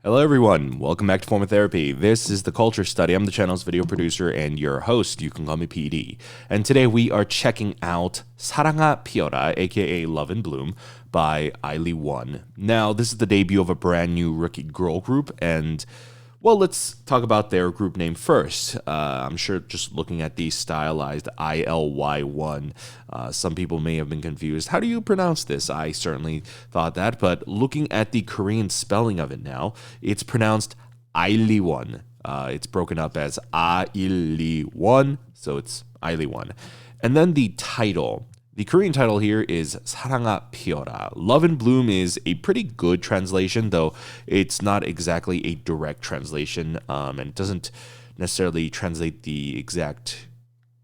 Hello everyone, welcome back to Form of Therapy. This is the Culture Study. I'm the channel's video producer and your host. You can call me PD. And today we are checking out 사랑아 피어라, aka Love and Bloom, by ILY. Now, this is the debut of a brand new rookie girl group, and well, let's talk about their group name first. I'm sure just looking at the stylized ILY one, some people may have been confused. How do you pronounce this? I certainly thought that, but looking at the Korean spelling of it now, it's pronounced 아일리원. It's broken up as 아일리원, so it's 아일리원. And then the title. The Korean title here is 사랑아 피어라. Love and Bloom is a pretty good translation, though it's not exactly a direct translation, and it doesn't necessarily translate the exact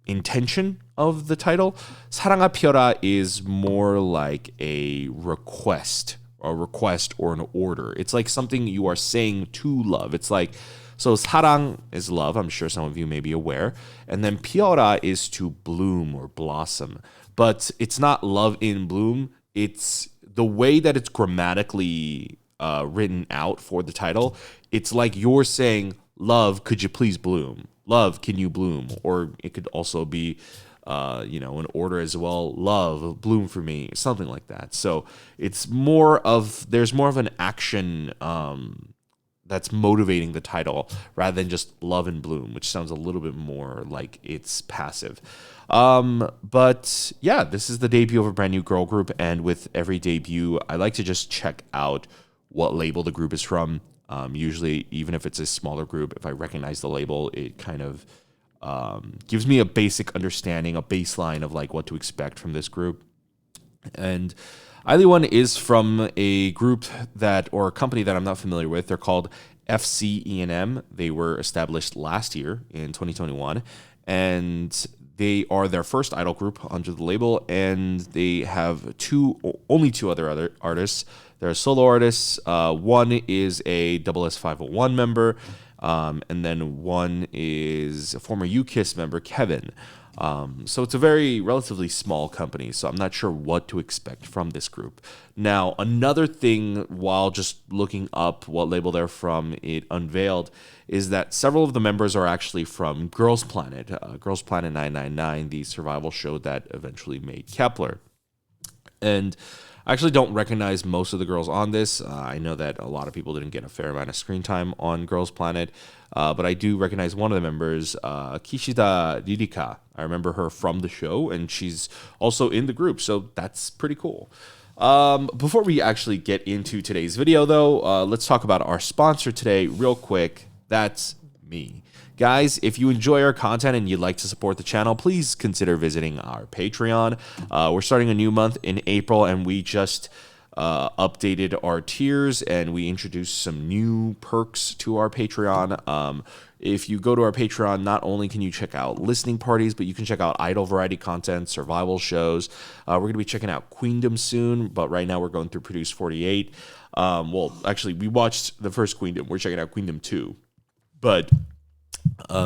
intention of the title. 사랑아 피어라 is more like a request or an order. It's like something you are saying to love. It's like, so 사랑 is love, I'm sure some of you may be aware, and then 피어라 is to bloom or blossom. But it's not love in bloom. It's the way that it's grammatically written out for the title. It's like you're saying, love, could you please bloom? Love, can you bloom? Or it could also be, an order as well. Love, bloom for me, something like that. So there's more of an action that's motivating the title rather than just love and bloom, which sounds a little bit more like it's passive. But yeah, this is the debut of a brand new girl group, and with every debut, I like to just check out what label the group is from. Usually, even if it's a smaller group, if I recognize the label, it kind of gives me a basic understanding, a baseline of like what to expect from this group. And ILY is from a group or a company that I'm not familiar with. They're called FCEM. They were established last year in 2021, and they are their first idol group under the label, and they have only two other artists. They're solo artists. One is a SS501 member, and then one is a former UKISS member, Kevin. So it's a relatively small company, so I'm not sure what to expect from this group. Now, another thing, while just looking up what label they're from, it unveiled, is that several of the members are actually from Girls Planet. Girls Planet 999, the survival show that eventually made Kepler. And I actually don't recognize most of the girls on this. I know that a lot of people didn't get a fair amount of screen time on Girls Planet, but I do recognize one of the members, Kishida Ririka. I remember her from the show, and she's also in the group, so that's pretty cool. Before we actually get into today's video, though, let's talk about our sponsor today real quick. That's me. Guys, if you enjoy our content and you'd like to support the channel, please consider visiting our Patreon. We're starting a new month in April, and we just updated our tiers, and we introduced some new perks to our Patreon. If you go to our Patreon, not only can you check out listening parties, but you can check out idol variety content, survival shows. We're going to be checking out Queendom soon, but right now we're going through Produce 48. Actually, we watched the first Queendom. We're checking out Queendom 2. But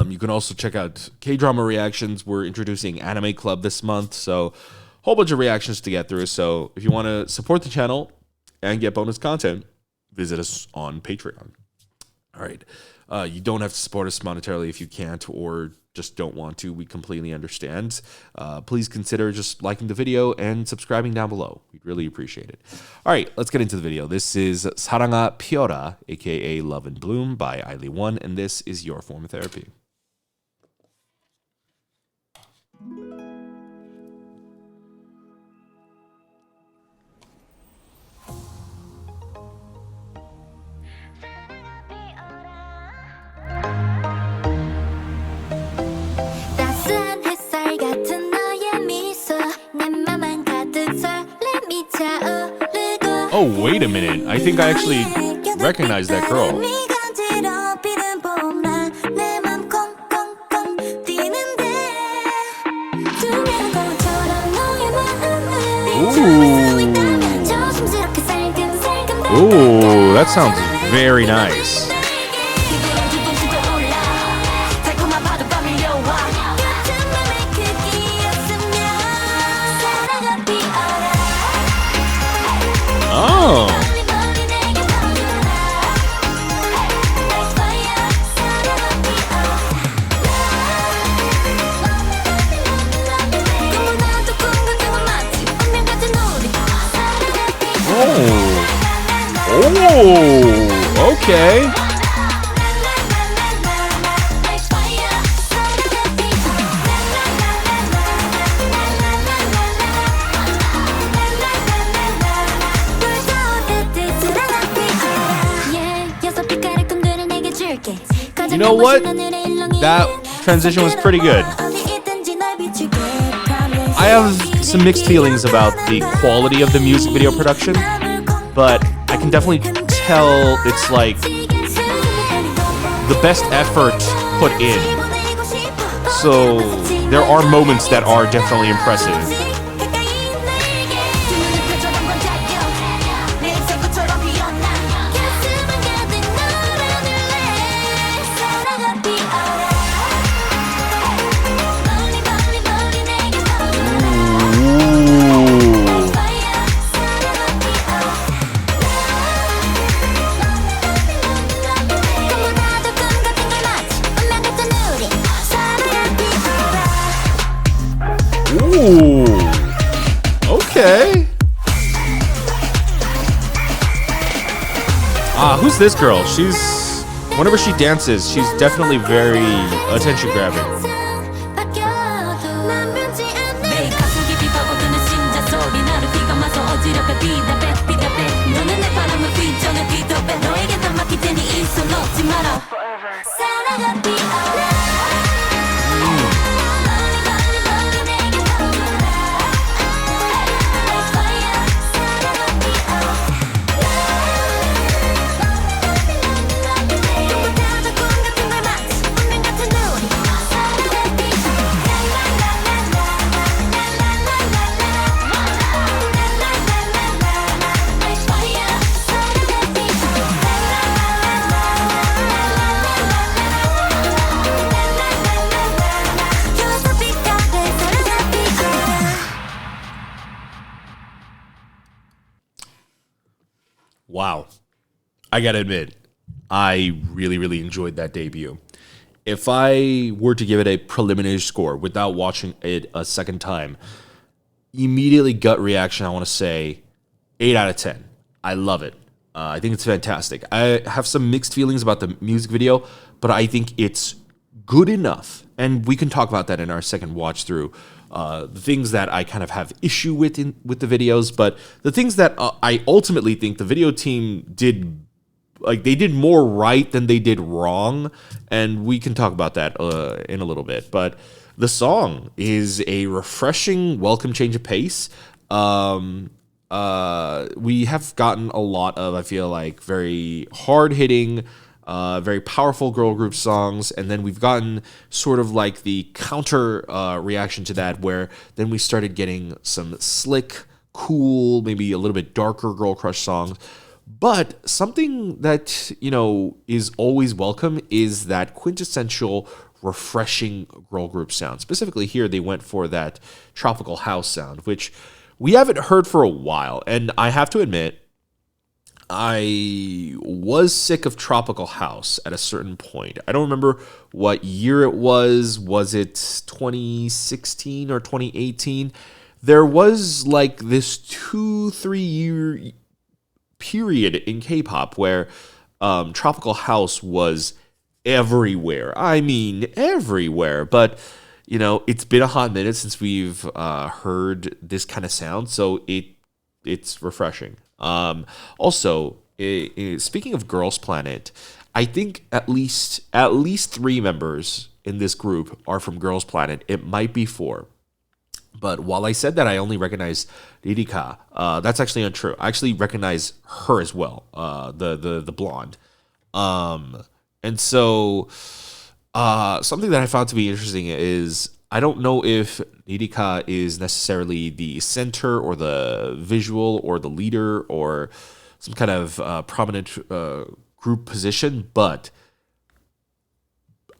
you can also check out K-drama reactions. We're introducing Anime Club this month, so a whole bunch of reactions to get through. So if you want to support the channel and get bonus content, visit us on Patreon. All right. You don't have to support us monetarily if you can't or just don't want to. We completely understand. Please consider just liking the video and subscribing down below. We'd really appreciate it. All right, let's get into the video. This is 사랑아 피어라, aka Love and Bloom by ILY, and this is your form of therapy. Oh, wait a minute. I think I actually recognize that girl. Ooh, that sounds very nice. Oh. Okay. You know what? That transition was pretty good. I have some mixed feelings about the quality of the music video production, but I can definitely tell it's like the best effort put in. So there are moments that are definitely impressive. Ooh, okay. Who's this girl? Whenever she dances, she's definitely very attention grabbing. Wow. I gotta admit, I really, really enjoyed that debut. If I were to give it a preliminary score without watching it a second time, immediately gut reaction, I want to say 8 out of 10. I love it. I think it's fantastic. I have some mixed feelings about the music video, but I think it's good enough. And we can talk about that in our second watch through. The things that I kind of have issue with with the videos, but the things that I ultimately think the video team did, like they did more right than they did wrong, and we can talk about that in a little bit. But the song is a refreshing, welcome change of pace. We have gotten a lot of, I feel like, very hard-hitting, very powerful girl group songs, and then we've gotten sort of like the counter reaction to that, where then we started getting some slick, cool, maybe a little bit darker girl crush songs. But something that, is always welcome is that quintessential, refreshing girl group sound. Specifically here, they went for that tropical house sound, which we haven't heard for a while. And I have to admit, I was sick of tropical house at a certain point. I don't remember what year it was. Was it 2016 or 2018? There was like this 2-3 year period in K-pop where tropical house was everywhere. I mean, everywhere. But, it's been a hot minute since we've heard this kind of sound, so it's refreshing. Also, speaking of Girls Planet, I think at least 3 members in this group are from Girls Planet. It might be 4. But while I said that I only recognize Ririka, that's actually untrue. I actually recognize her as well, the blonde. And so something that I found to be interesting is I don't know if Ririka is necessarily the center or the visual or the leader or some kind of prominent group position, but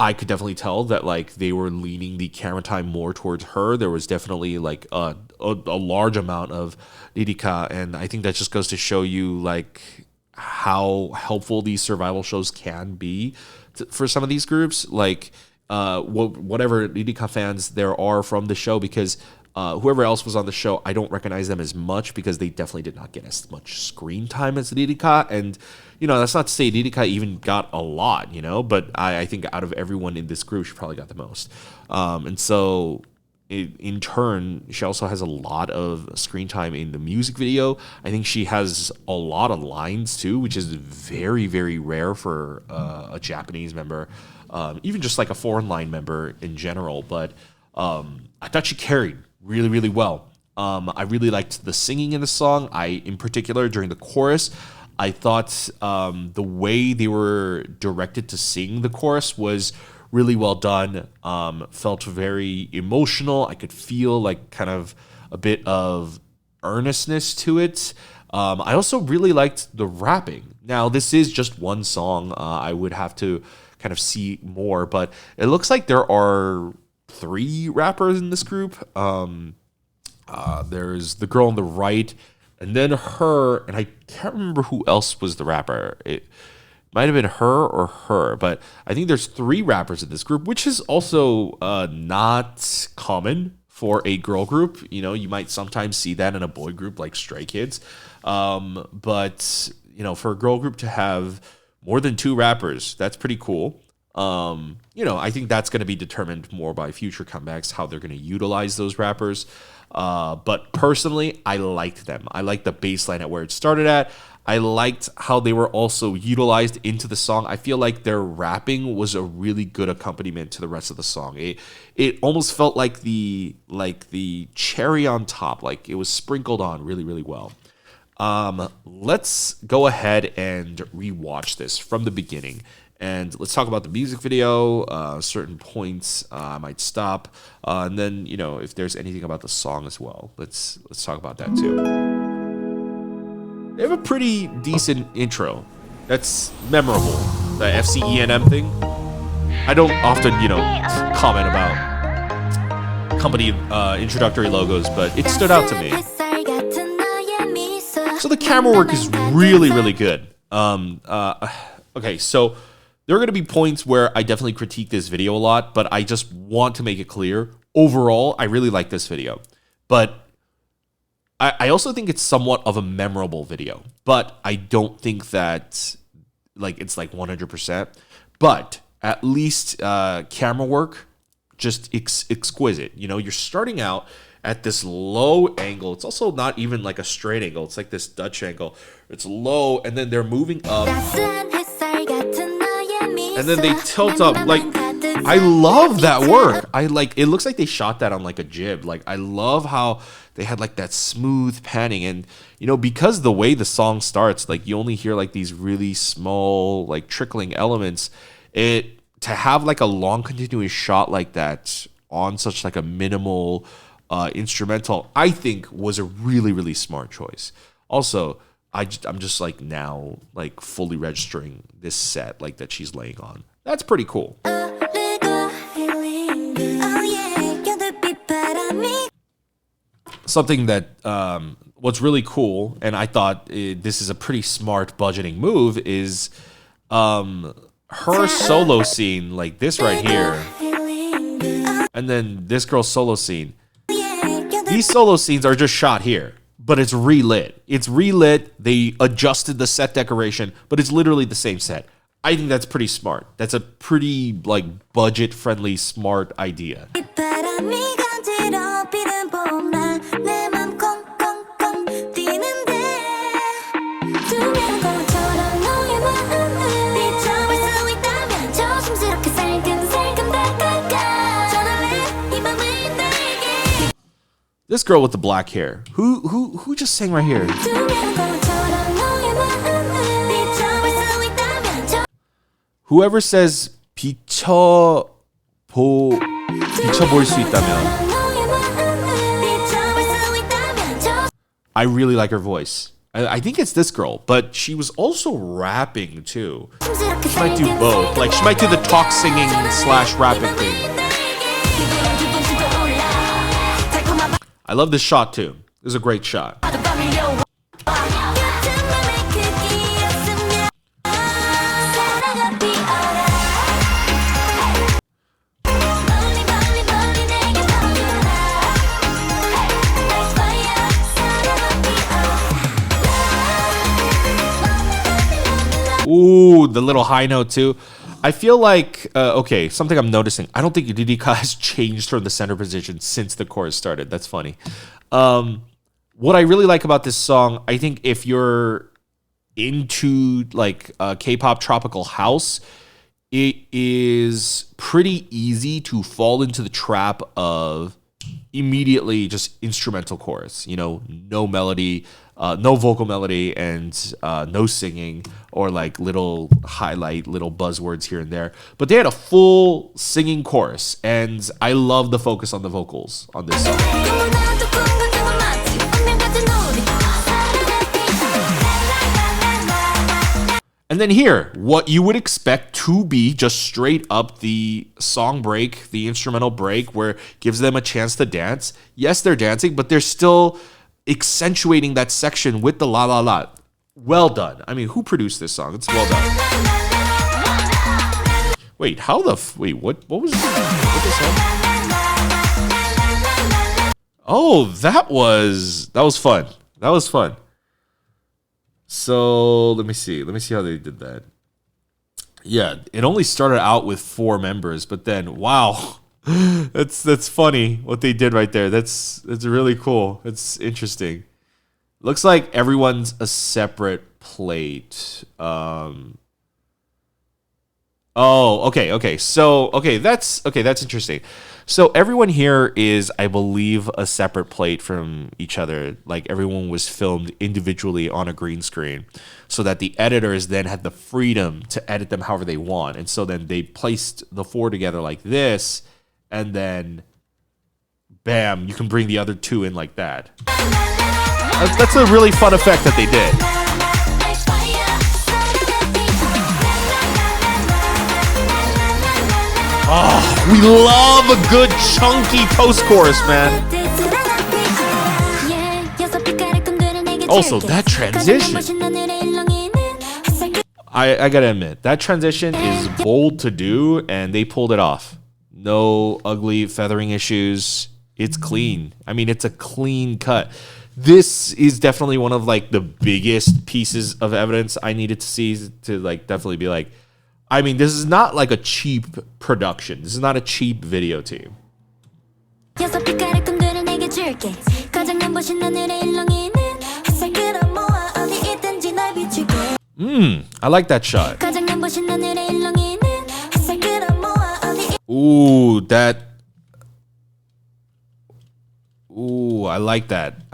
I could definitely tell that like they were leaning the camera time more towards her. There was definitely like a large amount of Ririka, and I think that just goes to show you like how helpful these survival shows can be for some of these groups. Like whatever Ririka fans there are from the show, because Whoever else was on the show, I don't recognize them as much because they definitely did not get as much screen time as Ririka. And, that's not to say Ririka even got a lot, but I think out of everyone in this group, she probably got the most. And so in turn, she also has a lot of screen time in the music video. I think she has a lot of lines too, which is very, very rare for a Japanese member, even just like a foreign line member in general. But I thought she carried really, really well. I really liked the singing in the song. In particular, during the chorus, I thought the way they were directed to sing the chorus was really well done. Felt very emotional. I could feel like kind of a bit of earnestness to it. I also really liked the rapping. Now, this is just one song. I would have to kind of see more, but it looks like there are 3 rappers in this group. There's the girl on the right, and then her, and I can't remember who else was the rapper. It might have been her, but I think there's 3 rappers in this group, which is also not common for a girl group. You might sometimes see that in a boy group like Stray Kids. But for a girl group to have more than 2 rappers, that's pretty cool. I think that's going to be determined more by future comebacks, how they're going to utilize those rappers. But personally, I liked them. I liked the bass line at where it started at. I liked how they were also utilized into the song. I feel like their rapping was a really good accompaniment to the rest of the song. It almost felt like the cherry on top, like it was sprinkled on really, really well. Let's go ahead and rewatch this from the beginning. And let's talk about the music video, certain points I might stop, and then if there's anything about the song as well, let's talk about that too. They have a pretty decent intro. That's memorable. The FCENM thing. I don't often comment about company introductory logos, but it stood out to me. So the camera work is really, really good. Okay, so there are going to be points where I definitely critique this video a lot, but I just want to make it clear. Overall, I really like this video. But I also think it's somewhat of a memorable video. But I don't think that it's 100%. But at least camera work, just exquisite. You're starting out at this low angle. It's also not even like a straight angle. It's like this Dutch angle. It's low, and then they're moving up. And then they tilt up. I love that work. It looks like they shot that on a jib. I love how they had that smooth panning. And, because the way the song starts, you only hear these really small, trickling elements. To have a long continuous shot like that on such a minimal instrumental, I think was a really, really smart choice. Also, I'm just now fully registering this set that she's laying on. That's pretty cool. Something that what's really cool, and I thought this is a pretty smart budgeting move, is her solo scene, like this right here, and then this girl's solo scene. These solo scenes are just shot here, but it's relit. It's relit. They adjusted the set decoration, but it's literally the same set. I think that's pretty smart. That's a pretty budget-friendly, smart idea. This girl with the black hair. Who just sang right here? Whoever says 비춰볼 수 있다면. I really like her voice. I think it's this girl, but she was also rapping too. She might do both. She might do the talk singing / rapping thing. I love this shot too. This is a great shot. Ooh, the little high note too. I feel like okay, something I'm noticing. I don't think Ririka has changed from the center position since the chorus started. That's funny. What I really like about this song, I think if you're into like K-pop tropical house, it is pretty easy to fall into the trap of immediately just instrumental chorus. You know, no melody, no vocal melody, and no singing, or like little highlight, little buzzwords here and there. But they had a full singing chorus, and I love the focus on the vocals on this song. And then here, what you would expect to be just straight up the song break, the instrumental break, where it gives them a chance to dance. Yes, they're dancing, but they're still accentuating that section with the la la la. Well done. I mean, who produced this song? It's well done. Wait, how the what was this song? Oh, that was fun. That was fun. So let me see how they did that. Yeah, it only started out with 4 members, but then wow, that's funny what they did right there. That's really cool. It's interesting. Looks like everyone's a separate plate. Oh, okay. So that's interesting. So everyone here is, I believe, a separate plate from each other. Like everyone was filmed individually on a green screen, so that the editors then had the freedom to edit them however they want. And so then they placed the 4 together like this, and then bam, you can bring the other 2 in like that. That's a really fun effect that they did. Oh, we love a good chunky post-chorus, man. Also, that transition. I gotta admit, that transition is bold to do, and they pulled it off. No ugly feathering issues. It's clean. I mean, it's a clean cut. This is definitely one of like the biggest pieces of evidence I needed to see to like definitely be like, I mean, this is not like a cheap production. This is not a cheap video team. I like that shot. Ooh, I like that.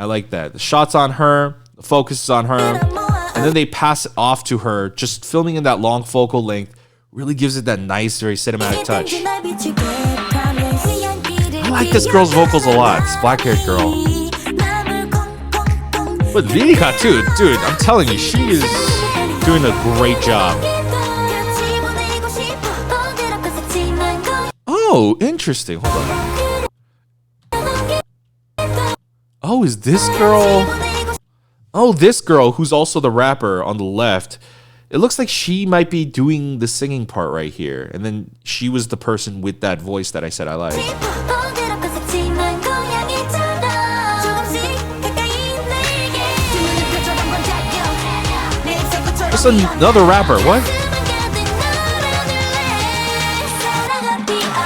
The shot's on her, the focus is on her, and then they pass it off to her, just filming in that long focal length. Really gives it that nice, very cinematic touch. I like this girl's vocals a lot. This black-haired girl. But Ririka too, dude, I'm telling you, she is doing a great job. Oh, interesting. Hold on. Oh, is this girl? Oh, this girl who's also the rapper on the left. It looks like she might be doing the singing part right here. And then she was the person with that voice that I said I like. Just another rapper. What?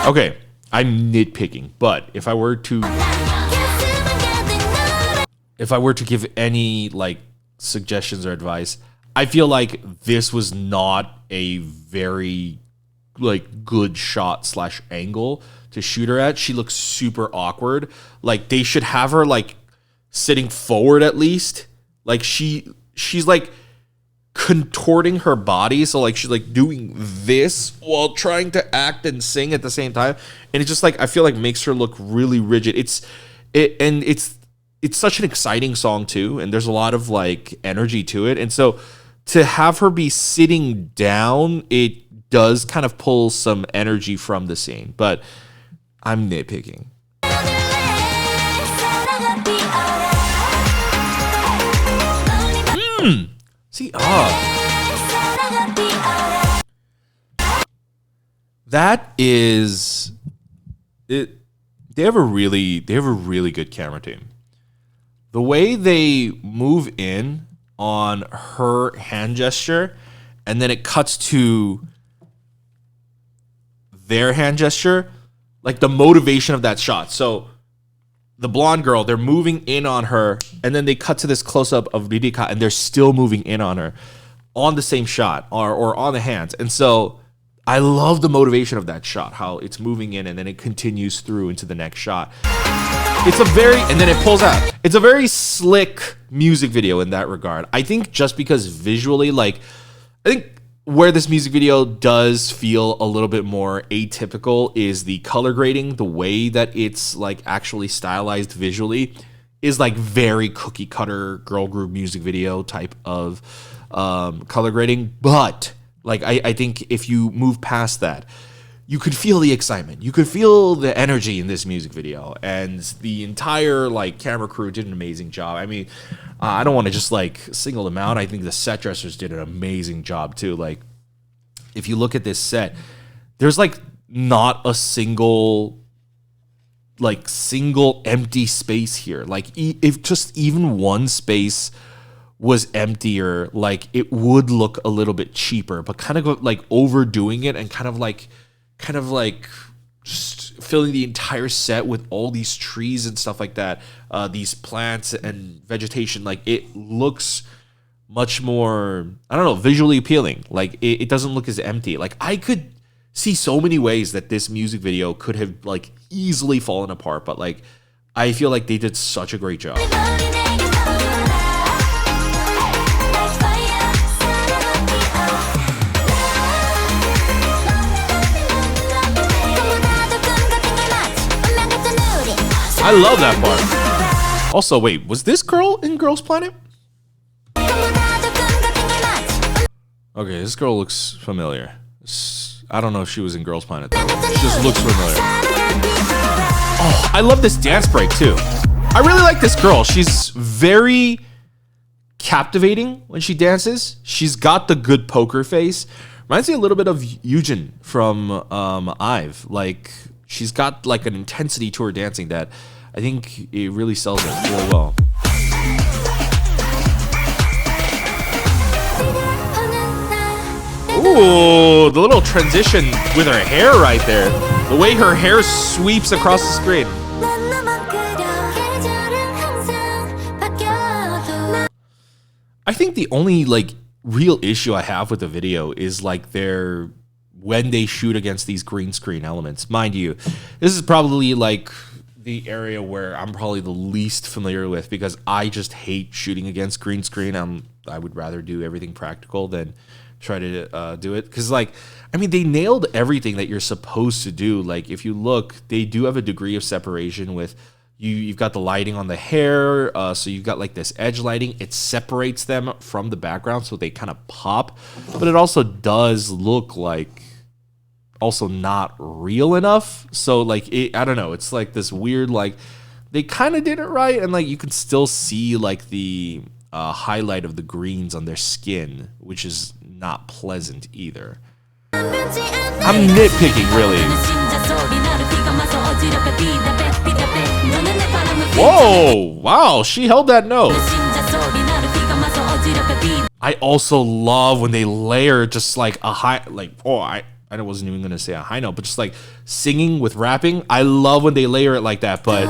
Okay, I'm nitpicking, but if I were to give any like suggestions or advice, I feel like this was not a very like good shot / angle to shoot her at. She looks super awkward. Like they should have her like sitting forward at least. Like she's like contorting her body, so like she's like doing this while trying to act and sing at the same time, and it's just like I feel like makes her look really rigid. It's such an exciting song too, and there's a lot of like energy to it, and so to have her be sitting down, it does kind of pull some energy from the scene, but I'm nitpicking. See, that is it. They have a really good camera team. The way they move in on her hand gesture and then it cuts to their hand gesture, like the motivation of that shot. So the blonde girl, they're moving in on her, and then they cut to this close-up of Ririka, and they're still moving in on her on the same shot or on the hands. And so I love the motivation of that shot, how it's moving in and then it continues through into the next shot. It's a very, and then it pulls out. It's a very slick music video in that regard. I think just because visually, like, I think where this music video does feel a little bit more atypical is the color grading. The way that it's like actually stylized visually is like very cookie cutter girl group music video type of color grading. But like, I think if you move past that, you could feel the excitement. You could feel the energy in this music video, and the entire like camera crew did an amazing job. I mean, I don't want to just like single them out. I think the set dressers did an amazing job too. Like, if you look at this set, there's like not a single empty space here. Like, if just even one space was emptier, like it would look a little bit cheaper, but kind of like overdoing it and kind of like just filling the entire set with all these trees and stuff like that, these plants and vegetation, like it looks much more, I don't know, visually appealing. Like it doesn't look as empty. Like I could see so many ways that this music video could have like easily fallen apart, but like I feel like they did such a great job. I love that part. Also, wait, was this girl in Girls Planet? Okay, this girl looks familiar. I don't know if she was in Girls Planet though. She just looks familiar. Oh, I love this dance break too. I really like this girl. She's very captivating when she dances. She's got the good poker face. Reminds me a little bit of Yujin from IVE. Like, she's got like an intensity to her dancing that I think it really sells it really well. Ooh, the little transition with her hair right there. The way her hair sweeps across the screen. I think the only like real issue I have with the video is like when they shoot against these green screen elements. Mind you, this is probably like the area where I'm probably the least familiar with, because I just hate shooting against green screen. I would rather do everything practical than try to do it, because like, I mean, they nailed everything that you're supposed to do. Like, if you look, they do have a degree of separation with you've got the lighting on the hair, so you've got like this edge lighting. It separates them from the background so they kind of pop, but it also does look like also not real enough. So like, I don't know, it's like this weird, like they kind of did it right, and like you can still see like the highlight of the greens on their skin, which is not pleasant either. I'm nitpicking, really. Whoa, wow, she held that note. I also love when they layer just like a high, like, I wasn't even gonna say a high note, but just like singing with rapping. I love when they layer it like that, but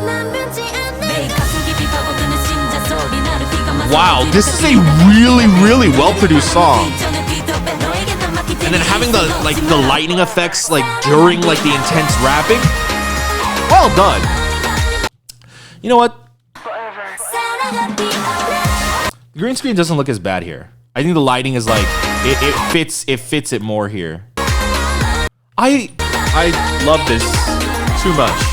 wow, this is a really, really well-produced song. And then having the lightning effects like during like the intense rapping. Well done. You know what? The green screen doesn't look as bad here. I think the lighting is like it fits it more here. I love this too much.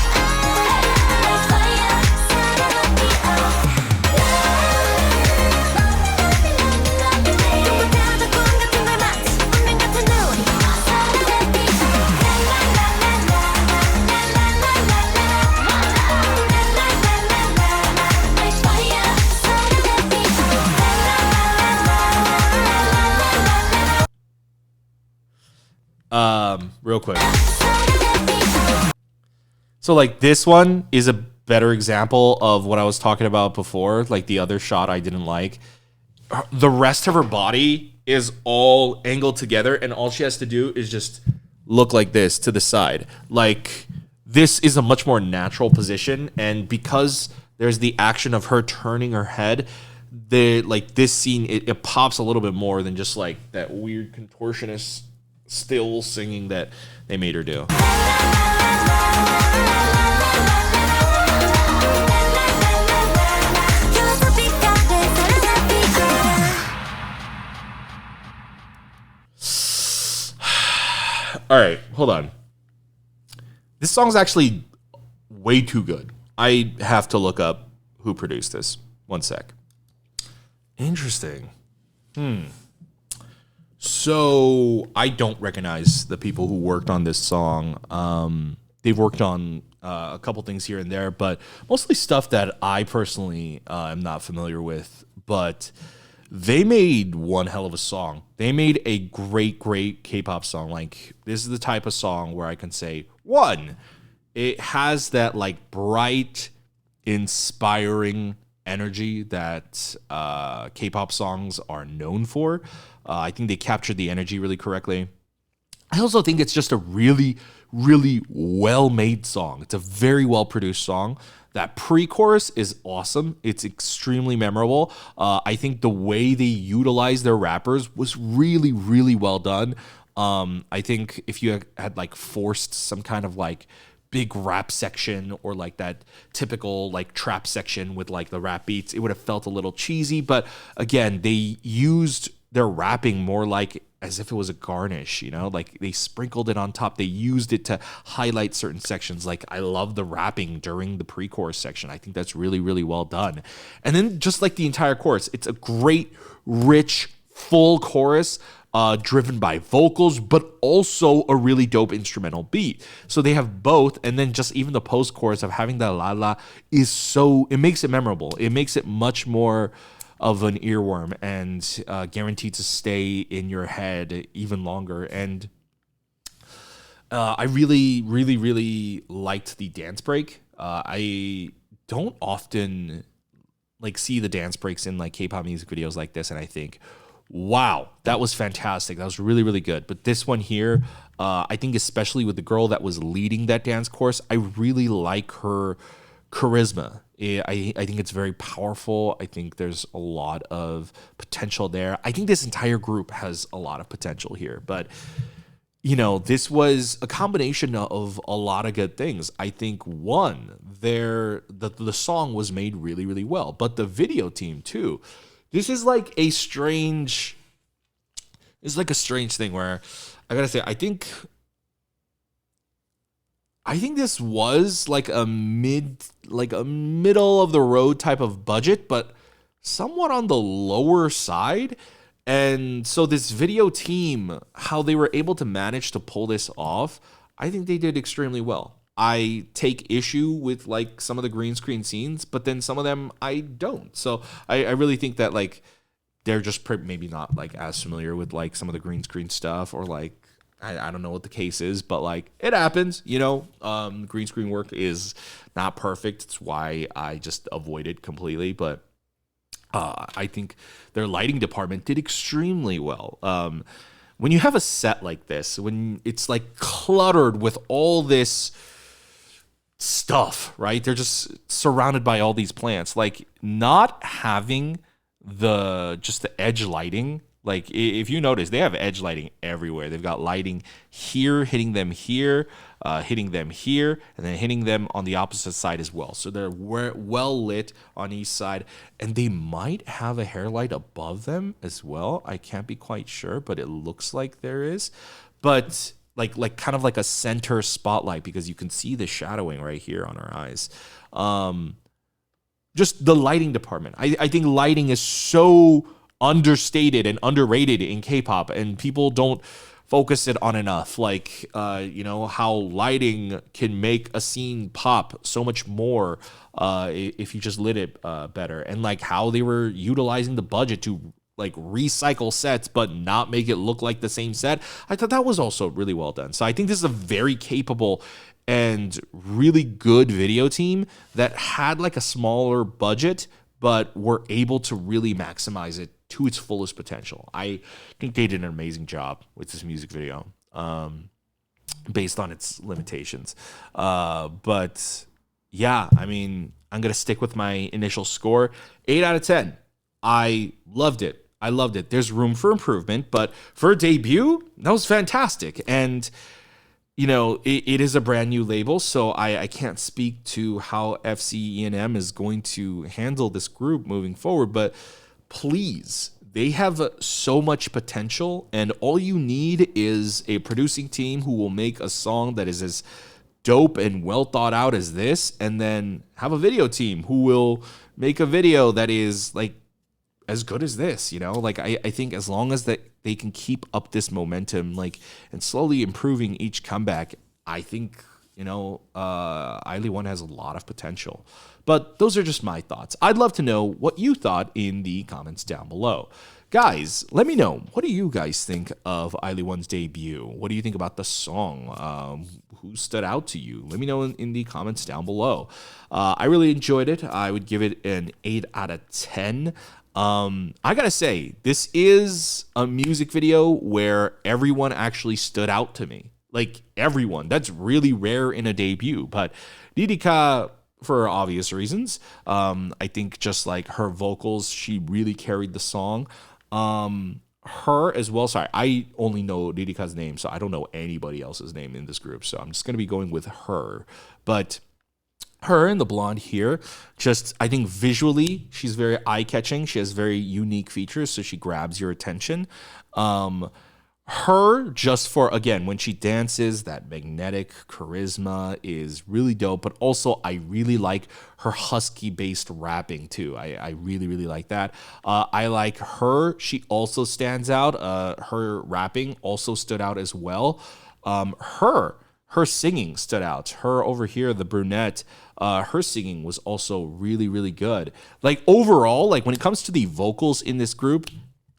Real quick. So like this one is a better example of what I was talking about before, like the other shot I didn't like. The rest of her body is all angled together, and all she has to do is just look like this to the side. Like, this is a much more natural position, and because there's the action of her turning her head, this scene, it pops a little bit more than just like that weird contortionist still singing that they made her do. All right, hold on. This song's actually way too good. I have to look up who produced this. One sec. Interesting. So I don't recognize the people who worked on this song. They've worked on a couple things here and there, but mostly stuff that I personally am not familiar with. But they made one hell of a song. They made a great, great K-pop song. Like, this is the type of song where I can say, one, it has that like bright, inspiring energy that K-pop songs are known for. I think they captured the energy really correctly. I also think it's just a really, really well-made song. It's a very well-produced song. That pre-chorus is awesome. It's extremely memorable. I think the way they utilized their rappers was really, really well done. I think if you had like forced some kind of like big rap section or like that typical like trap section with like the rap beats, it would have felt a little cheesy. But again, they used their rapping more like as if it was a garnish, you know, like they sprinkled it on top. They used it to highlight certain sections. Like, I love the rapping during the pre-chorus section. I think that's really, really well done. And then just like the entire chorus, it's a great, rich, full chorus driven by vocals, but also a really dope instrumental beat. So they have both. And then just even the post-chorus of having the la la is so, it makes it memorable. It makes it much more of an earworm and guaranteed to stay in your head even longer. And I really, really, really liked the dance break. I don't often like see the dance breaks in like K-pop music videos like this, and I think, wow, that was fantastic. That was really, really good. But this one here, I think especially with the girl that was leading that dance course, I really like her charisma. I think it's very powerful. I think there's a lot of potential there. I think this entire group has a lot of potential here. But, you know, this was a combination of a lot of good things. I think, one, the song was made really, really well. But the video team, too. This is like a strange thing where I gotta say, I think this was like a middle of the road type of budget, but somewhat on the lower side. And so this video team, how they were able to manage to pull this off, I think they did extremely well. I take issue with like some of the green screen scenes, but then some of them I don't. So I really think that like they're just maybe not like as familiar with like some of the green screen stuff, or like I don't know what the case is, but like it happens, you know. Green screen work is not perfect. It's why I just avoid it completely. But I think their lighting department did extremely well. When you have a set like this, when it's like cluttered with all this stuff, right? They're just surrounded by all these plants. Like, not having the edge lighting, like if you notice, they have edge lighting everywhere. They've got lighting here, hitting them here, hitting them here, and then hitting them on the opposite side as well. So they're well lit on each side, and they might have a hair light above them as well. I can't be quite sure, but it looks like there is. But like kind of like a center spotlight, because you can see the shadowing right here on our eyes. Just the lighting department. I think lighting is so understated and underrated in K-pop, and people don't focus it on enough. Like, you know, how lighting can make a scene pop so much more if you just lit it better, and like how they were utilizing the budget to like recycle sets but not make it look like the same set. I thought that was also really well done. So I think this is a very capable and really good video team that had like a smaller budget, but were able to really maximize it to its fullest potential. I think they did an amazing job with this music video, based on its limitations. But yeah, I mean, I'm going to stick with my initial score. 8 out of 10. I loved it. There's room for improvement, but for a debut, that was fantastic. And, you know, it is a brand new label, so I can't speak to how FCENM is going to handle this group moving forward, but please, they have so much potential, and all you need is a producing team who will make a song that is as dope and well thought out as this, and then have a video team who will make a video that is like as good as this, you know? Like I think as long as that they can keep up this momentum, like, and slowly improving each comeback, I think, you know, ILY has a lot of potential. But those are just my thoughts. I'd love to know what you thought in the comments down below. Guys, let me know. What do you guys think of ILY's debut? What do you think about the song? Who stood out to you? Let me know in the comments down below. I really enjoyed it. I would give it an 8 out of 10. I gotta say, this is a music video where everyone actually stood out to me. Like, everyone. That's really rare in a debut. But Ririka, for obvious reasons, I think just like her vocals, she really carried the song. Her as well. Sorry, I only know Ririka's name, so I don't know anybody else's name in this group. So I'm just going to be going with her. But her and the blonde here, just, I think visually, she's very eye-catching. She has very unique features, so she grabs your attention. Her, just for, again, when she dances, that magnetic charisma is really dope. But also, I really like her husky-based rapping, too. I really, really like that. I like her. She also stands out. Her rapping also stood out as well. Her singing stood out. Her over here, the brunette, her singing was also really, really good. Like, overall, like, when it comes to the vocals in this group,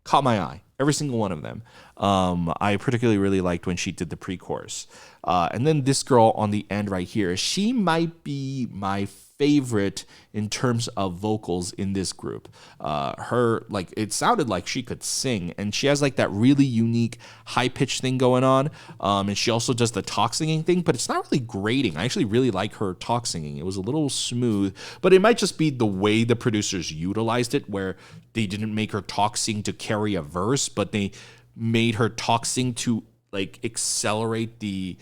caught my eye. Every single one of them. I particularly really liked when she did the pre-chorus. And then this girl on the end right here, she might be my favorite in terms of vocals in this group. Her, like, it sounded like she could sing, and she has like that really unique high-pitched thing going on. And she also does the talk singing thing, but it's not really grating. I actually really like her talk singing. It was a little smooth, but it might just be the way the producers utilized it, where they didn't make her talk sing to carry a verse, but they made her talk sing to like accelerate the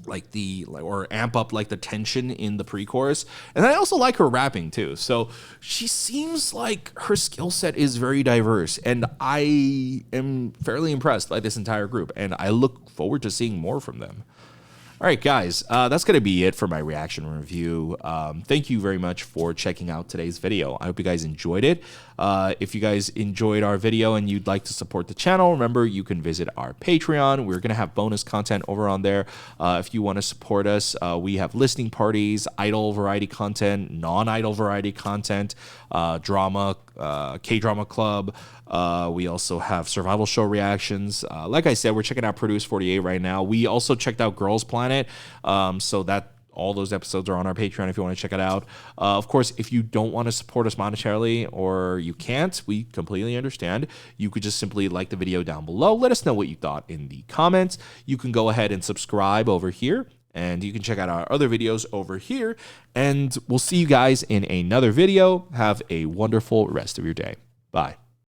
or amp up like the tension in the pre-chorus. And I also like her rapping too. So she seems like her skill set is very diverse, and I am fairly impressed by this entire group, and I look forward to seeing more from them. All right, guys, that's going to be it for my reaction review. Thank you very much for checking out today's video. I hope you guys enjoyed it. If you guys enjoyed our video and you'd like to support the channel, remember you can visit our Patreon. We're going to have bonus content over on there. If you want to support us, we have listening parties, idol variety content, non-idol variety content, drama, K-drama club. We also have survival show reactions. Like I said, we're checking out Produce 48 right now. We also checked out Girls Planet, so that all those episodes are on our Patreon if you want to check it out. Of course, if you don't want to support us monetarily or you can't, we completely understand. You could just simply like the video down below. Let us know what you thought in the comments. You can go ahead and subscribe over here, and you can check out our other videos over here. And we'll see you guys in another video. Have a wonderful rest of your day. Bye.